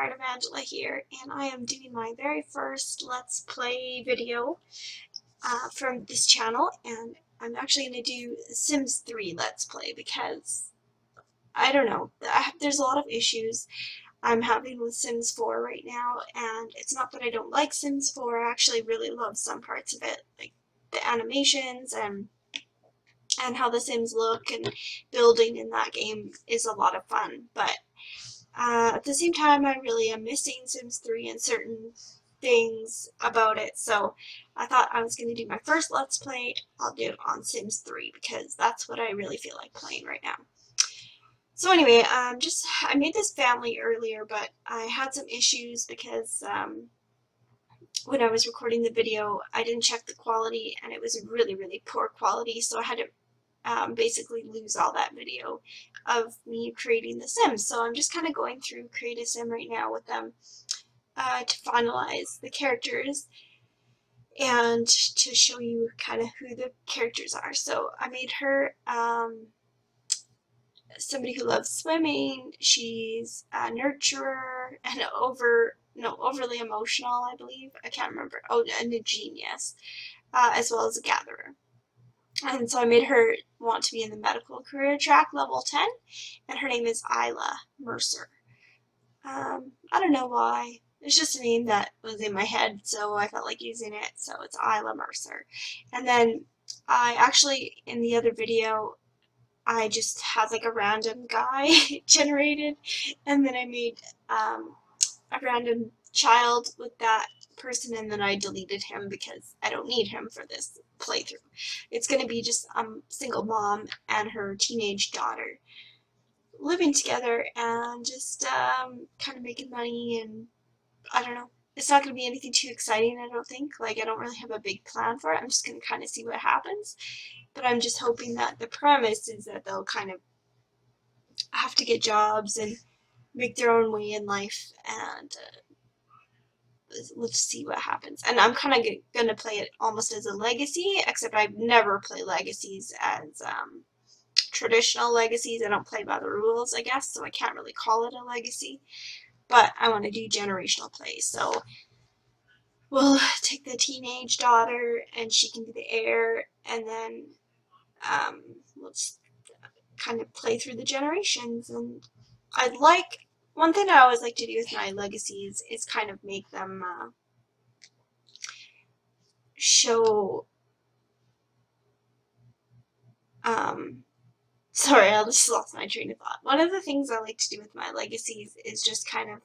Art of Angela here, and I am doing my very first Let's Play video from this channel, and I'm actually going to do Sims 3 Let's Play because, I don't know, there's a lot of issues I'm having with Sims 4 right now, and it's not that I don't like Sims 4, I actually really love some parts of it, like the animations and how the Sims look, and building in that game is a lot of fun, but at the same time, I really am missing Sims 3 and certain things about it, so I thought I was going to do my first Let's Play. I'll do it on Sims 3 because that's what I really feel like playing right now. So anyway, I made this family earlier, but I had some issues because when I was recording the video, I didn't check the quality, and it was really, really poor quality, so I had to basically lose all that video of me creating the Sims. So I'm just kind of going through Create a Sim right now with them to finalize the characters and to show you kind of who the characters are. So I made her somebody who loves swimming. She's a nurturer and overly emotional, I believe. I can't remember. Oh, and a genius, as well as a gatherer. And so I made her want to be in the medical career track, level 10, and her name is Isla Mercer. I don't know why. It's just a name that was in my head, so I felt like using it, so it's Isla Mercer. And then I actually, in the other video, I just had like a random guy generated, and then I made a random child with that person, and then I deleted him because I don't need him for this playthrough. It's going to be just a single mom and her teenage daughter living together and just kind of making money, and I don't know. It's not going to be anything too exciting, I don't think. Like, I don't really have a big plan for it. I'm just going to kind of see what happens. But I'm just hoping that the premise is that they'll kind of have to get jobs and make their own way in life, and let's see what happens. And I'm kind of going to play it almost as a legacy, except I've never played legacies as traditional legacies. I don't play by the rules, I guess, so I can't really call it a legacy. But I want to do generational plays, so we'll take the teenage daughter, and she can be the heir, and then let's kind of play through the generations. And one thing I always like to do with my legacies is kind of make them show, sorry, I just lost my train of thought. One of the things I like to do with my legacies is just kind of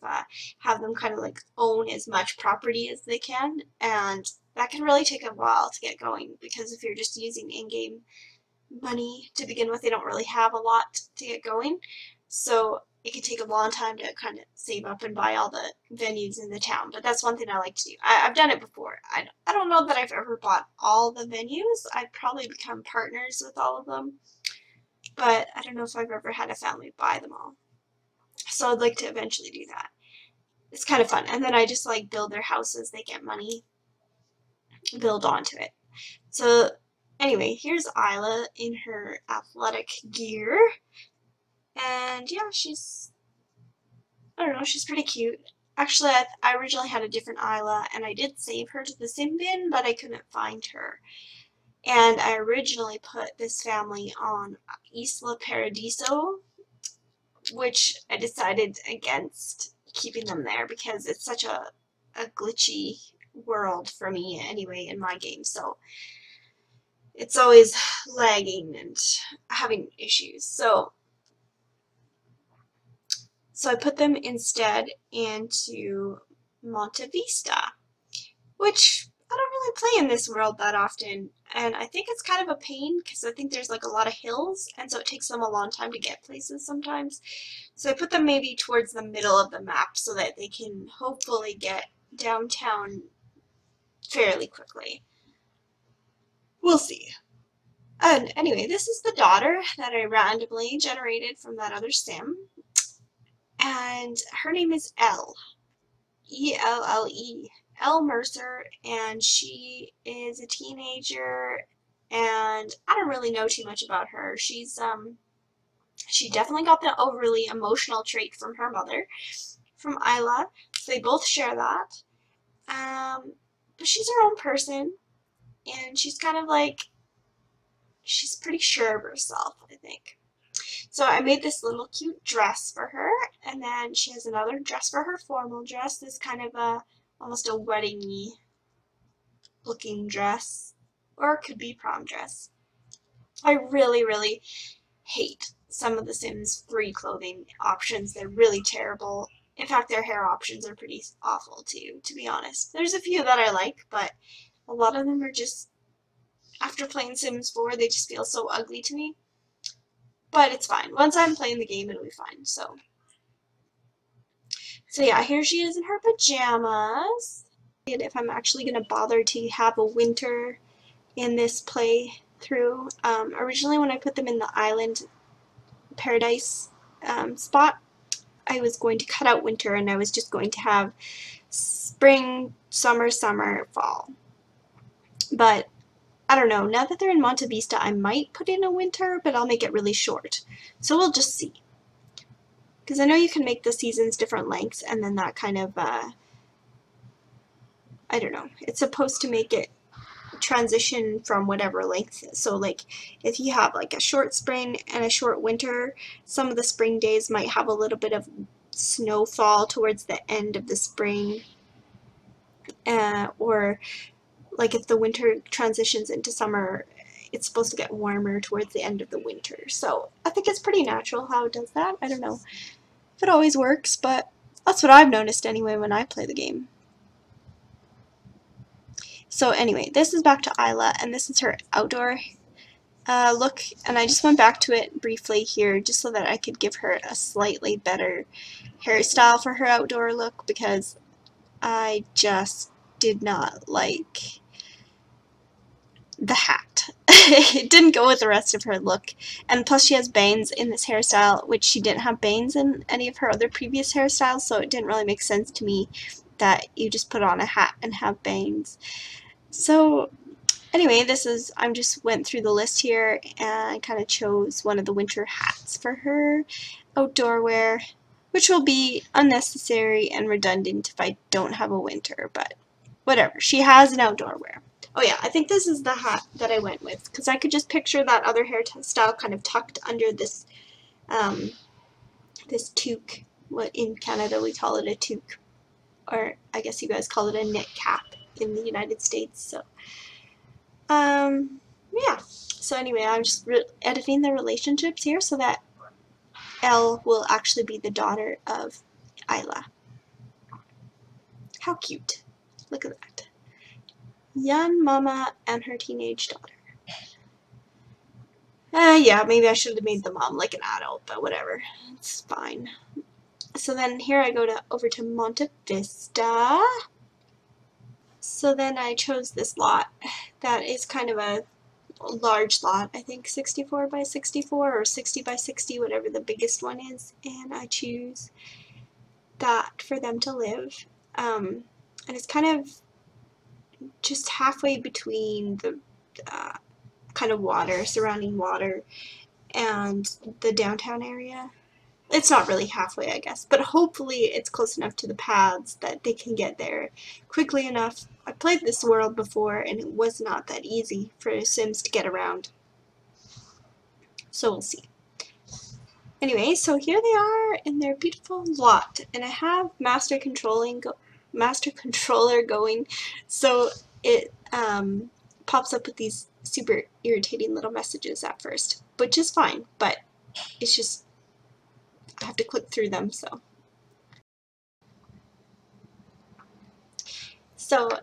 have them kind of like own as much property as they can, and that can really take a while to get going, because if you're just using in-game money to begin with, they don't really have a lot to get going, so it can take a long time to kind of save up and buy all the venues in the town. But that's one thing I like to do. I've done it before. I don't know that I've ever bought all the venues. I've probably become partners with all of them, but I don't know if I've ever had a family buy them all. So I'd like to eventually do that. It's kind of fun. And then I just like build their houses. They get money, build onto it. So anyway, here's Isla in her athletic gear. And yeah, I don't know, she's pretty cute. Actually, I originally had a different Isla, and I did save her to the sim bin, but I couldn't find her. And I originally put this family on Isla Paradiso, which I decided against keeping them there because it's such a glitchy world for me anyway in my game, so it's always lagging and having issues. So I put them instead into Monte Vista, which I don't really play in this world that often, and I think it's kind of a pain because I think there's like a lot of hills, and so it takes them a long time to get places sometimes. So I put them maybe towards the middle of the map so that they can hopefully get downtown fairly quickly. We'll see. And anyway, this is the daughter that I randomly generated from that other sim, and her name is Elle. E-L-L-E. Elle Mercer, and she is a teenager, and I don't really know too much about her. She definitely got the overly emotional trait from her mother. from Isla, so they both share that. But she's her own person, and she's kind of like, she's pretty sure of herself, I think. So I made this little cute dress for her, and then she has another dress for her formal dress, this kind of a, almost a wedding-y looking dress, or it could be prom dress. I really, really hate some of the Sims 3 clothing options. They're really terrible. In fact, their hair options are pretty awful too, to be honest. There's a few that I like, but a lot of them are just, after playing Sims 4, they just feel so ugly to me. But it's fine. Once I'm playing the game, it'll be fine. So yeah, here she is in her pajamas. And if I'm actually going to bother to have a winter in this playthrough, originally when I put them in the island paradise spot, I was going to cut out winter and I was just going to have spring, summer, summer, fall. But I don't know, now that they're in Monte Vista, I might put in a winter, but I'll make it really short. So we'll just see. Because I know you can make the seasons different lengths, and then that kind of, I don't know, it's supposed to make it transition from whatever length. So like if you have like a short spring and a short winter, some of the spring days might have a little bit of snowfall towards the end of the spring, or like if the winter transitions into summer, it's supposed to get warmer towards the end of the winter. So I think it's pretty natural how it does that. I don't know if it always works, but that's what I've noticed anyway when I play the game. So anyway, this is back to Isla, and this is her outdoor look, and I just went back to it briefly here just so that I could give her a slightly better hairstyle for her outdoor look, because I just did not like the hat. It didn't go with the rest of her look, and plus she has bangs in this hairstyle, which she didn't have bangs in any of her other previous hairstyles, so it didn't really make sense to me that you just put on a hat and have bangs. So anyway, I just went through the list here and kind of chose one of the winter hats for her outdoor wear, which will be unnecessary and redundant if I don't have a winter, but whatever. She has an outdoor wear. Oh yeah, I think this is the hat that I went with, because I could just picture that other hairstyle kind of tucked under this this toque. What in Canada we call it a toque, or I guess you guys call it a knit cap in the United States. So yeah. So anyway, I'm just editing the relationships here so that Elle will actually be the daughter of Isla. How cute. Look at that. Young mama and her teenage daughter. Yeah, maybe I should have made the mom like an adult, but whatever. It's fine. So then here I go over to Monte Vista. So then I chose this lot that is kind of a large lot, I think 64 by 64 or 60 by 60, whatever the biggest one is, and I choose that for them to live. And it's kind of just halfway between the kind of water, surrounding water, and the downtown area. It's not really halfway, I guess, but hopefully it's close enough to the paths that they can get there quickly enough. I played this world before, and it was not that easy for Sims to get around. So we'll see. Anyway, so here they are in their beautiful lot, and I have Master Controller going, so it pops up with these super irritating little messages at first, which is fine, but it's just I have to click through them. So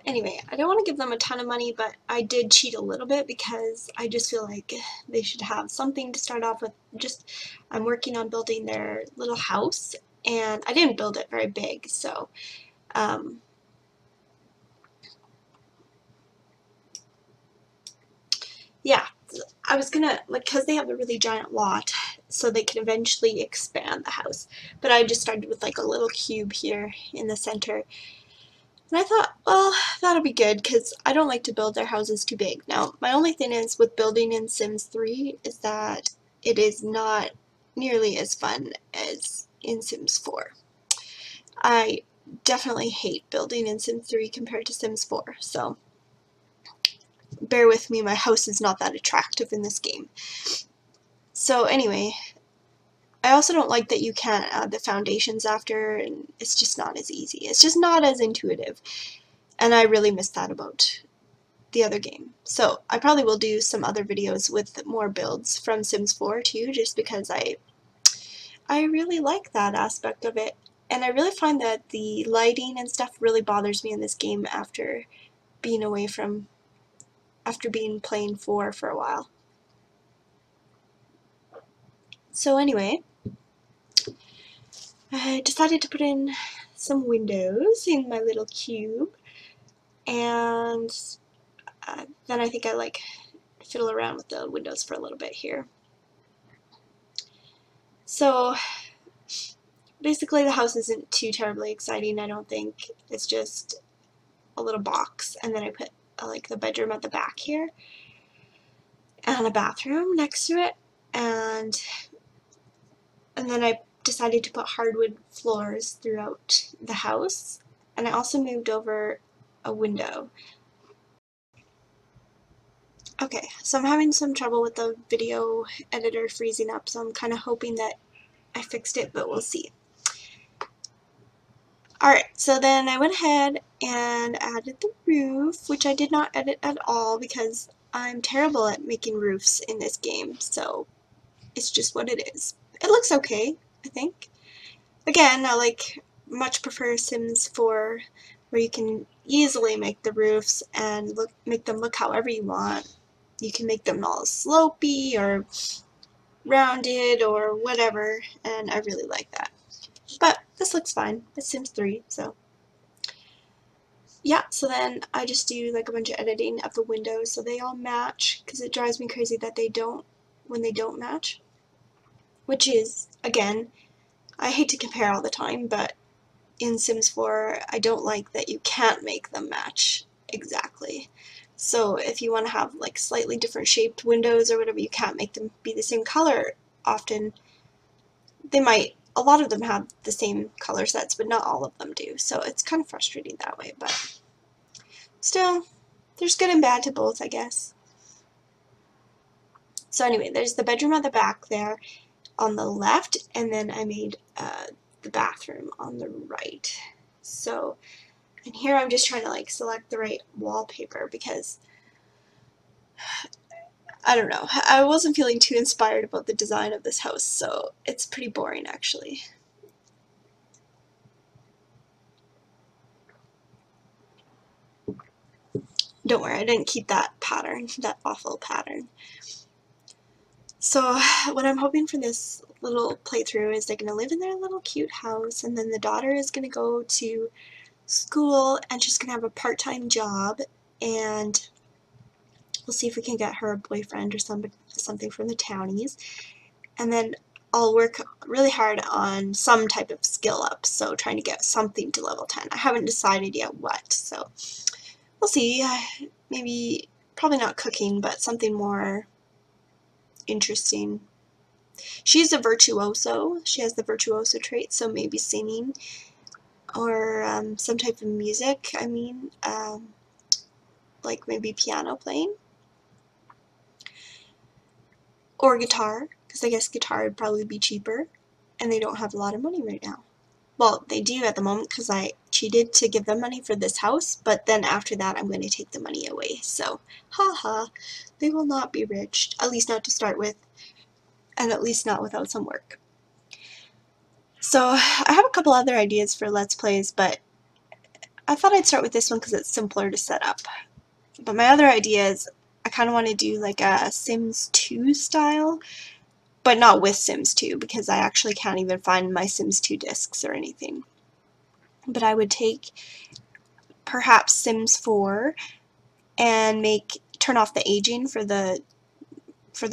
anyway, I don't want to give them a ton of money, but I did cheat a little bit because I just feel like they should have something to start off with. I'm working on building their little house, and I didn't build it very big, so yeah, I was gonna, like, because they have a really giant lot, so they can eventually expand the house, but I just started with like a little cube here in the center. And I thought, well, that'll be good, because I don't like to build their houses too big. Now, my only thing is with building in Sims 3 is that it is not nearly as fun as in Sims 4. I definitely hate building in Sims 3 compared to Sims 4, so bear with me, my house is not that attractive in this game. So anyway, I also don't like that you can't add the foundations after, and it's just not as easy. It's just not as intuitive, and I really miss that about the other game. So I probably will do some other videos with more builds from Sims 4 too, just because I really like that aspect of it. And I really find that the lighting and stuff really bothers me in this game after being playing 4 for a while. So anyway, I decided to put in some windows in my little cube, and then I think I like fiddle around with the windows for a little bit here. So basically the house isn't too terribly exciting, I don't think. It's just a little box, and then I put like the bedroom at the back here, and a bathroom next to it, and then I decided to put hardwood floors throughout the house, and I also moved over a window. Okay, so I'm having some trouble with the video editor freezing up, so I'm kind of hoping that I fixed it, but we'll see. Alright, so then I went ahead and added the roof, which I did not edit at all because I'm terrible at making roofs in this game, so it's just what it is. It looks okay, I think. Again, I much prefer Sims 4, where you can easily make the roofs and make them look however you want. You can make them all slopey or rounded or whatever, and I really like that. But this looks fine. It's Sims 3, so yeah, so then I just do like a bunch of editing of the windows so they all match, because it drives me crazy that they don't when they don't match. Which is, again, I hate to compare all the time, but in Sims 4 I don't like that you can't make them match exactly. So if you want to have like slightly different shaped windows or whatever, you can't make them be the same color often. They might, a lot of them have the same color sets, but not all of them do. So it's kind of frustrating that way, but still, there's good and bad to both, I guess. So anyway, there's the bedroom at the back there on the left, and then I made the bathroom on the right. So, and here I'm just trying to like select the right wallpaper because I don't know, I wasn't feeling too inspired about the design of this house, so it's pretty boring actually. Don't worry, I didn't keep that pattern, that awful pattern. So what I'm hoping for this little playthrough is they're going to live in their little cute house, and then the daughter is going to go to school and she's going to have a part-time job, and we'll see if we can get her a boyfriend or something from the townies. And then I'll work really hard on some type of skill up, so trying to get something to level 10. I haven't decided yet what, so we'll see. Maybe, probably not cooking, but something more interesting. She's a virtuoso. She has the virtuoso trait, so maybe singing or some type of music. I mean, like maybe piano playing or guitar, because I guess guitar would probably be cheaper, and they don't have a lot of money right now. Well, they do at the moment because I cheated to give them money for this house, but then after that I'm going to take the money away. So, haha, they will not be rich, at least not to start with, and at least not without some work. So, I have a couple other ideas for Let's Plays, but I thought I'd start with this one because it's simpler to set up. But my other idea is I kind of want to do like a Sims 2 style, but not with Sims 2 because I actually can't even find my Sims 2 discs or anything. But I would take perhaps Sims 4 and turn off the aging for the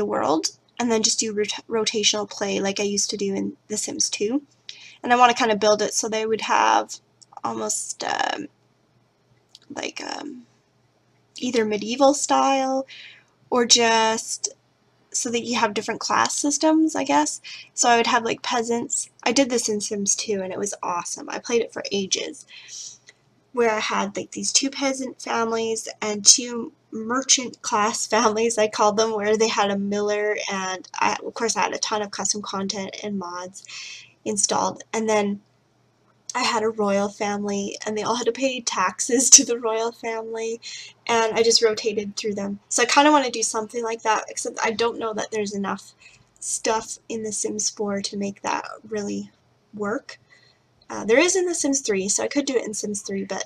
world, and then just do rotational play like I used to do in The Sims 2. And I want to kind of build it so they would have almost either medieval style or just so that you have different class systems, I guess. So I would have like peasants. I did this in Sims 2 and it was awesome. I played it for ages, where I had like these 2 peasant families and 2 merchant class families, I called them, where they had a miller, and of course I had a ton of custom content and mods installed. And then I had a royal family, and they all had to pay taxes to the royal family, and I just rotated through them. So I kind of want to do something like that, except I don't know that there's enough stuff in The Sims 4 to make that really work. There is in The Sims 3, so I could do it in Sims 3, but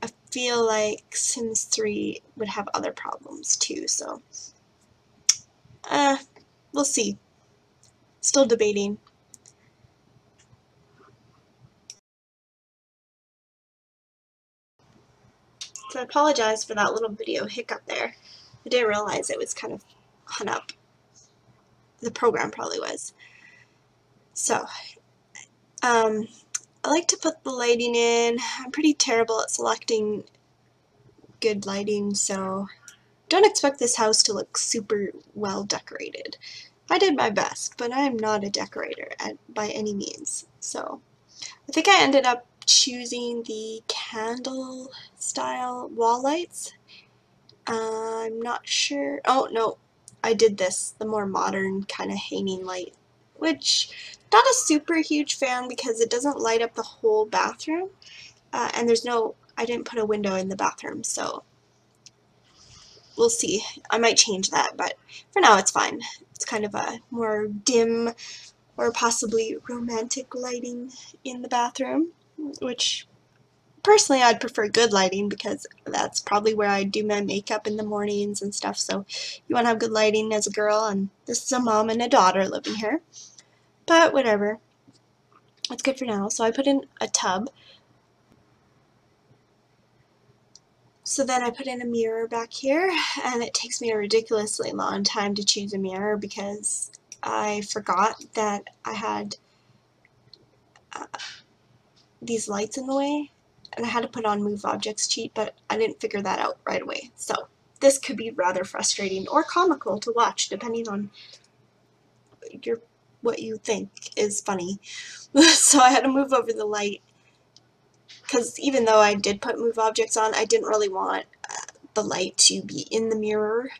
I feel like Sims 3 would have other problems too, so we'll see. Still debating. So I apologize for that little video hiccup there. I didn't realize it was kind of hung up. The program probably was. So, I like to put the lighting in. I'm pretty terrible at selecting good lighting, so don't expect this house to look super well decorated. I did my best, but I'm not a decorator by any means. So I think I ended up choosing the candle style wall lights. I'm not sure. Oh no, I did this, the more modern kind of hanging light, which not a super huge fan because it doesn't light up the whole bathroom, and I didn't put a window in the bathroom, so we'll see. I might change that, but for now it's fine. It's kind of a more dim or possibly romantic lighting in the bathroom, which personally I'd prefer good lighting because that's probably where I do my makeup in the mornings and stuff, so you want to have good lighting as a girl, and this is a mom and a daughter living here. But whatever. It's good for now. So I put in a tub. So then I put in a mirror back here, and it takes me a ridiculously long time to choose a mirror because I forgot that I had these lights in the way, and I had to put on Move Objects Cheat, but I didn't figure that out right away. So this could be rather frustrating or comical to watch, depending on what you think is funny. So I had to move over the light, because even though I did put Move Objects on, I didn't really want the light to be in the mirror.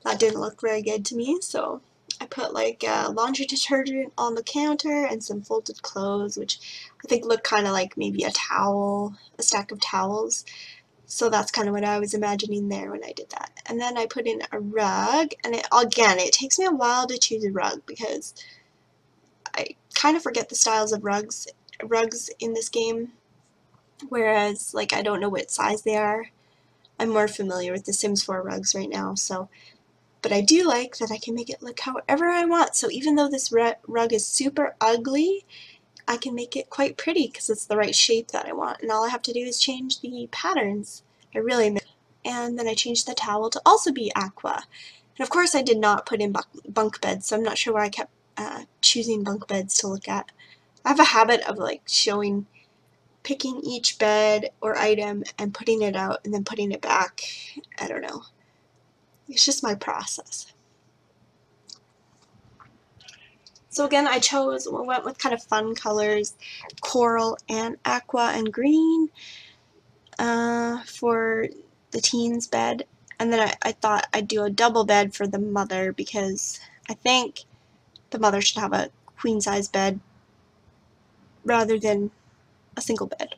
That didn't look very good to me, so I put like laundry detergent on the counter and some folded clothes, which I think looked kind of like maybe a stack of towels. So that's kind of what I was imagining there when I did that. And then I put in a rug, and it takes me a while to choose a rug because I kind of forget the styles of rugs in this game, whereas like I don't know what size they are. I'm more familiar with the Sims 4 rugs right now, so but I do like that I can make it look however I want. So even though this rug is super ugly, I can make it quite pretty because it's the right shape that I want, and all I have to do is change the patterns. And then I changed the towel to also be aqua. And of course I did not put in bunk beds, so I'm not sure why I kept choosing bunk beds to look at. I have a habit of like picking each bed or item and putting it out and then putting it back. I don't know. It's just my process. So again, went with kind of fun colors, coral and aqua and green for the teen's bed. And then I thought I'd do a double bed for the mother because I think the mother should have a queen size bed rather than a single bed.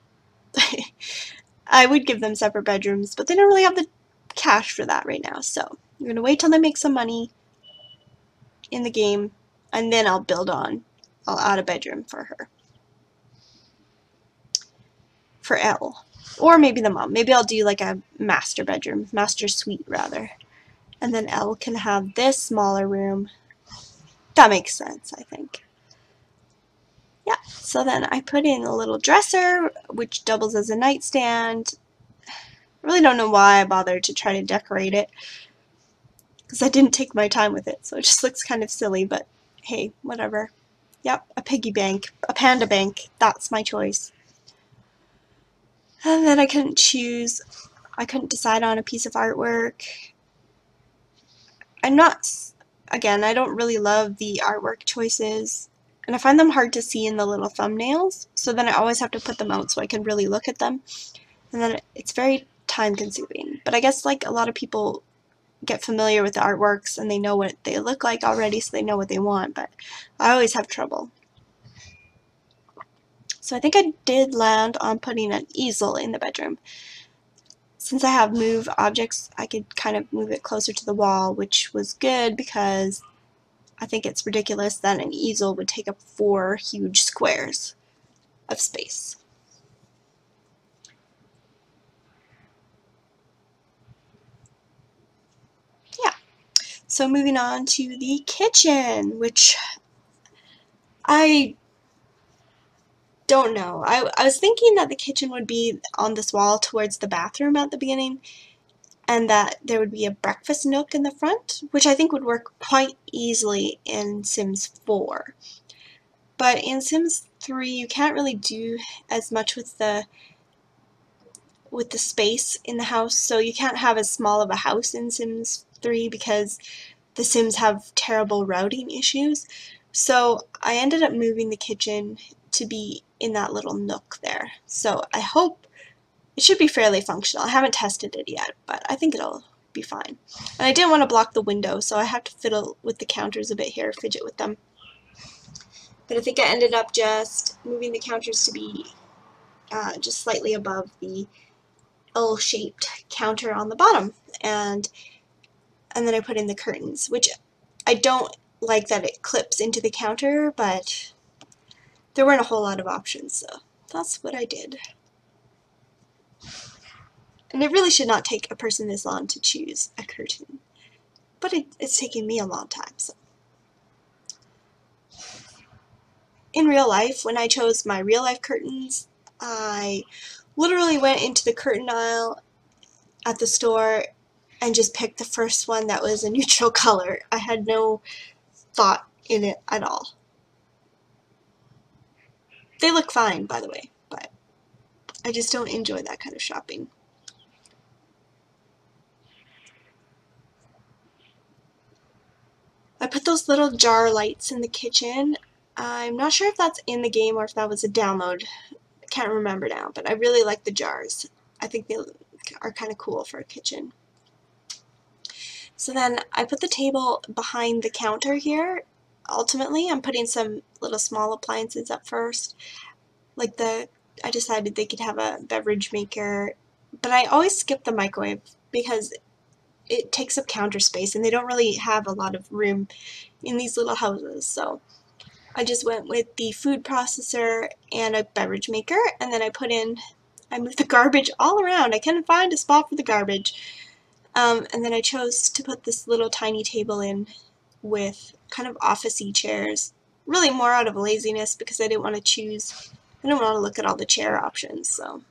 I would give them separate bedrooms, but they don't really have the cash for that right now, so I'm going to wait till they make some money in the game, and then I'll add a bedroom for her. For Elle. Or maybe the mom. Maybe I'll do like a master suite rather. And then Elle can have this smaller room. That makes sense, I think. Yeah, so then I put in a little dresser, which doubles as a nightstand. I really don't know why I bothered to try to decorate it, because I didn't take my time with it, so it just looks kind of silly, but hey, whatever. Yep, a piggy bank, a panda bank, that's my choice. And then I couldn't decide on a piece of artwork. again, I don't really love the artwork choices, and I find them hard to see in the little thumbnails, so then I always have to put them out so I can really look at them, and then it's very time consuming. But I guess like a lot of people get familiar with the artworks and they know what they look like already, so they know what they want, but I always have trouble. So I think I did land on putting an easel in the bedroom. Since I have move objects, I could kind of move it closer to the wall, which was good because I think it's ridiculous that an easel would take up 4 huge squares of space. Yeah. So moving on to the kitchen, which I don't know. I was thinking that the kitchen would be on this wall towards the bathroom at the beginning, and that there would be a breakfast nook in the front, which I think would work quite easily in Sims 4. But in Sims 3, you can't really do as much with the space in the house, so you can't have as small of a house in Sims 3 because the Sims have terrible routing issues. So I ended up moving the kitchen to be in that little nook there. So I hope it should be fairly functional. I haven't tested it yet, but I think it'll be fine. And I didn't want to block the window, so I have to fiddle with the counters a bit here, fidget with them. But I think I ended up just moving the counters to be just slightly above the L-shaped counter on the bottom. And then I put in the curtains, which I don't like that it clips into the counter, but there weren't a whole lot of options, so that's what I did. And it really should not take a person this long to choose a curtain, but it's taken me a long time. So in real life, when I chose my real life curtains, I literally went into the curtain aisle at the store and just picked the first one that was a neutral color. I had no thought in it at all. They look fine, by the way, but I just don't enjoy that kind of shopping. I put those little jar lights in the kitchen. I'm not sure if that's in the game or if that was a download. I can't remember now, but I really like the jars. I think they are kind of cool for a kitchen. So then I put the table behind the counter here. Ultimately, I'm putting some little small appliances up first. Like I decided they could have a beverage maker, but I always skip the microwave because it takes up counter space and they don't really have a lot of room in these little houses. So I just went with the food processor and a beverage maker, and then I moved the garbage all around. I couldn't find a spot for the garbage. And then I chose to put this little tiny table in with kind of office-y chairs. Really more out of laziness because I didn't want to look at all the chair options, so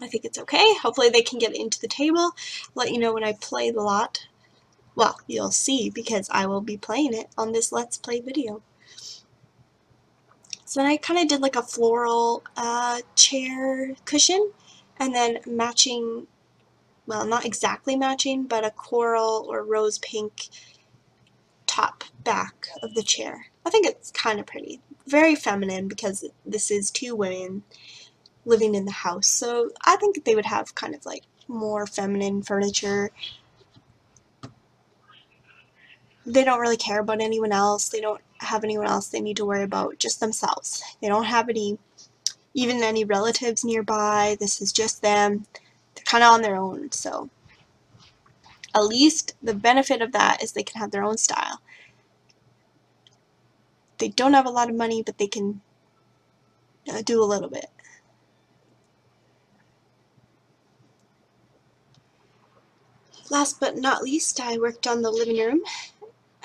I think it's okay. Hopefully they can get into the table. I'll let you know when I play the lot. Well, you'll see because I will be playing it on this Let's Play video. So then I kind of did like a floral chair cushion, and then matching, well, not exactly matching, but a coral or rose pink top back of the chair. I think it's kind of pretty. Very feminine because this is 2 women living in the house, so I think they would have kind of like more feminine furniture. They don't really care about anyone else. They don't have anyone else they need to worry about, just themselves. They don't have even any relatives nearby. This is just them. They're kind of on their own, so at least the benefit of that is they can have their own style. They don't have a lot of money, but they can do a little bit. Last but not least, I worked on the living room,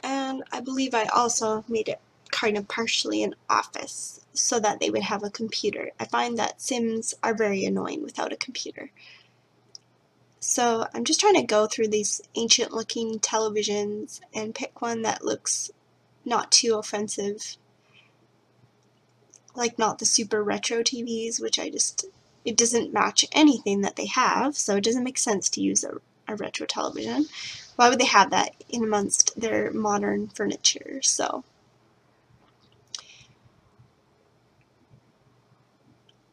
and I believe I also made it kind of partially an office so that they would have a computer. I find that Sims are very annoying without a computer. So I'm just trying to go through these ancient looking televisions and pick one that looks not too offensive. Like not the super retro TVs, which it doesn't match anything that they have, so it doesn't make sense to use a retro television. why would they have that in amongst their modern furniture? So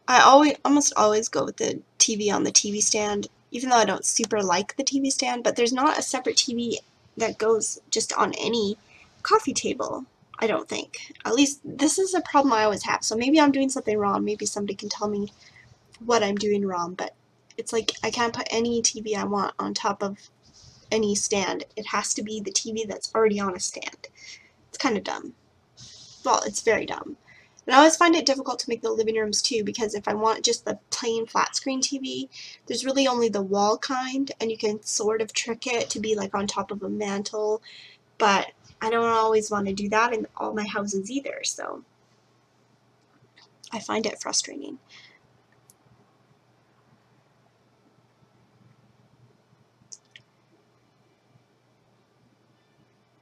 I almost always go with the TV on the TV stand, even though I don't super like the TV stand, but there's not a separate TV that goes just on any coffee table, I don't think. At least this is a problem I always have, so maybe I'm doing something wrong. Maybe somebody can tell me what I'm doing wrong, but it's like I can't put any TV I want on top of any stand. It has to be the TV that's already on a stand. It's kind of dumb. Well, it's very dumb. And I always find it difficult to make the living rooms too, because if I want just the plain flat screen TV, there's really only the wall kind, and you can sort of trick it to be like on top of a mantle, but I don't always want to do that in all my houses either, so I find it frustrating.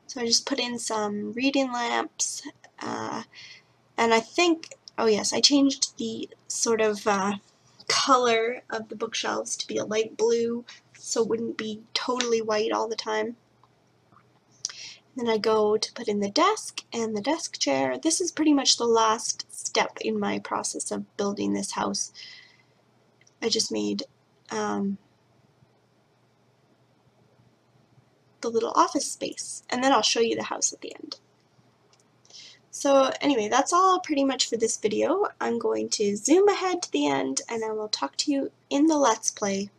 So I just put in some reading lamps, and I think, oh yes, I changed the sort of color of the bookshelves to be a light blue, so it wouldn't be totally white all the time. Then I go to put in the desk and the desk chair. This is pretty much the last step in my process of building this house. I just made the little office space, and then I'll show you the house at the end. So anyway, that's all pretty much for this video. I'm going to zoom ahead to the end, and I will talk to you in the Let's Play.